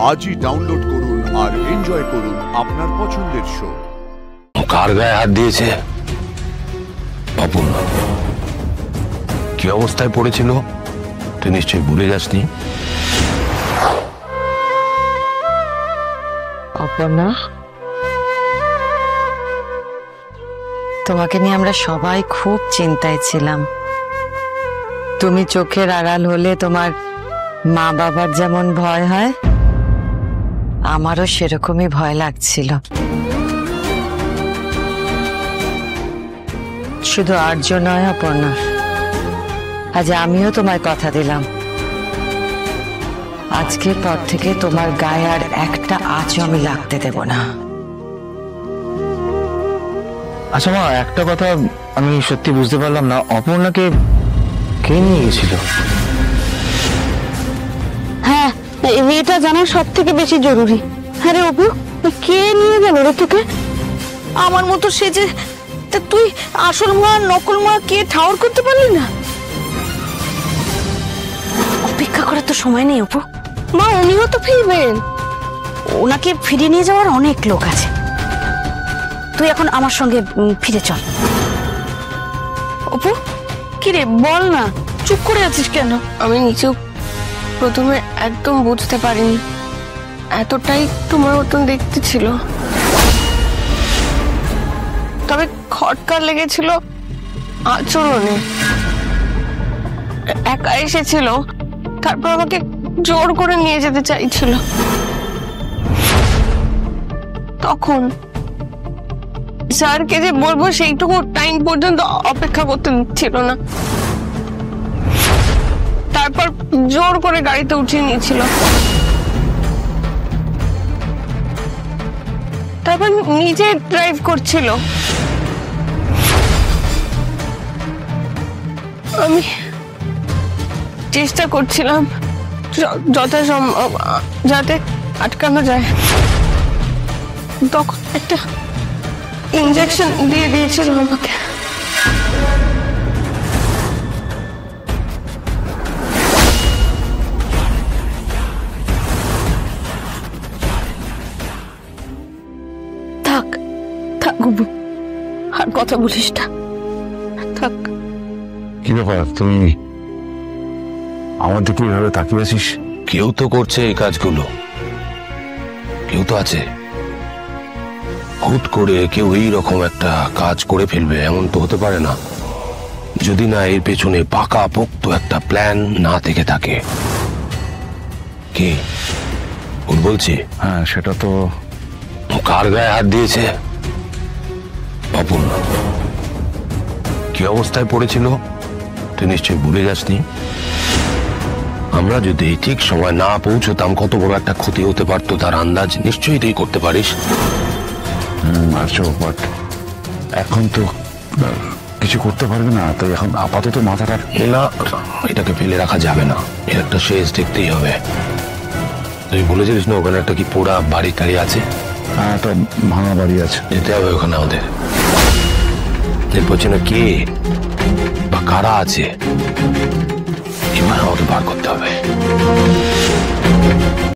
আজই ডাউনলোড করুন আর এনজয় করুন আপনার পছন্দের শো। কার গায়ে হাত দিয়েছে? অপূর্ণা। কি অবস্থায় পড়েছিল তুই নিশ্চয়ই ভুলে যাসনি। অপর্ণা, তোমাকে নিয়ে আমরা সবাই খুব চিন্তায় ছিলাম। তুমি চোখের আড়াল হলে তোমার মা বাবার যেমন ভয় হয়, আমারও সেরকমই ভয় লাগছিল। শুধু আর্য নয় অপর্ণা, আজ আমিও তোমায় কথা দিলাম, আজকের পর থেকে তোমার গায়ে আর একটা আঁচও আমি লাগতে দেব না। আচ্ছা মা, একটা কথা আমি সত্যি বুঝতে পারলাম না, অপর্ণাকে কে নিয়ে গেছিল? হ্যাঁ, এটা জানা সব থেকে বেশি জরুরি। হ্যাঁ রে অপু, কে নিয়ে গেল রে তোকে? আমার মতো সেজে তুই আসল মা নকল মা কে ঠাউর করতে পারলি না? অপেক্ষা করার তো সময় নেই অপু। মা, উনিও তো ফিরবেন, ওনাকে ফিরিয়ে নিয়ে যাওয়ার অনেক লোক আছে। তুই এখন আমার সঙ্গে ফিরে চল। অপু, কি রে বল না, চুপ করে আছিস কেন? আমি নিজেও প্রথমে একদম বুঝতে পারিনি এতটাই তোমার মতন দেখতে ছিল, তবে খটকা লেগেছিল আচরণে। একা এসেছিল, তারপর আমাকে জোর করে নিয়ে যেতে চাইছিল। তখন স্যারকে যে বলবো সেইটুকু টাইম পর্যন্ত অপেক্ষা করতে দিচ্ছিল না, তারপর জোর করে গাড়িতে উঠিয়ে নিয়েছিল। তারপর নিজে ড্রাইভ করছিল। আমি চেষ্টা করছিলাম যথাসম্ভব যাতে আটকানো যায়। তখন একটা ইনজেকশন দিয়ে দিয়েছিল আমাকে। থাক থাক গুবু, আর কথা বলিস না, থাক। কি ব্যাপার, তুমি আমার দিকে এভাবে তাকিয়ে আছিস? কেউ তো করছে এই কাজগুলো, কেউ তো আছে। হুট করে কেউ এইরকম একটা কাজ করে ফেলবে এমন তো হতে পারে না, যদি না এর পেছনে পাকা পোক্ত একটা প্ল্যান না থেকে থাকে। কে কোন বলছি? হ্যাঁ, সেটা তো। কার গায়ে হাত দিয়েছে? অপূর্ণা। কি অবস্থায় পড়েছিল তুই নিশ্চয়ই ভুলে যাসনি। আমরা যদি ঠিক সময় না পৌঁছতাম কত বড় একটা ক্ষতি হতে পারতো তার আন্দাজ নিশ্চয়ই তুই করতে পারিস। আচ্ছা, বাট এখন তো কিছু করতে পারবে না, তাই এখন আপাতত মাথাটা না, এটাকে ফেলে রাখা যাবে না, এর একটা শেষ দেখতেই হবে। তুই ভুলে যাস না ওখানে একটা কি পোড়া বাড়ি টাড়ি আছে? হ্যাঁ, একটা ভাঙা বাড়ি আছে, যেতে হবে ওখানে আমাদের। এর পেছনে কে বা কারা আছে এবার আমাকে বার করতে হবে।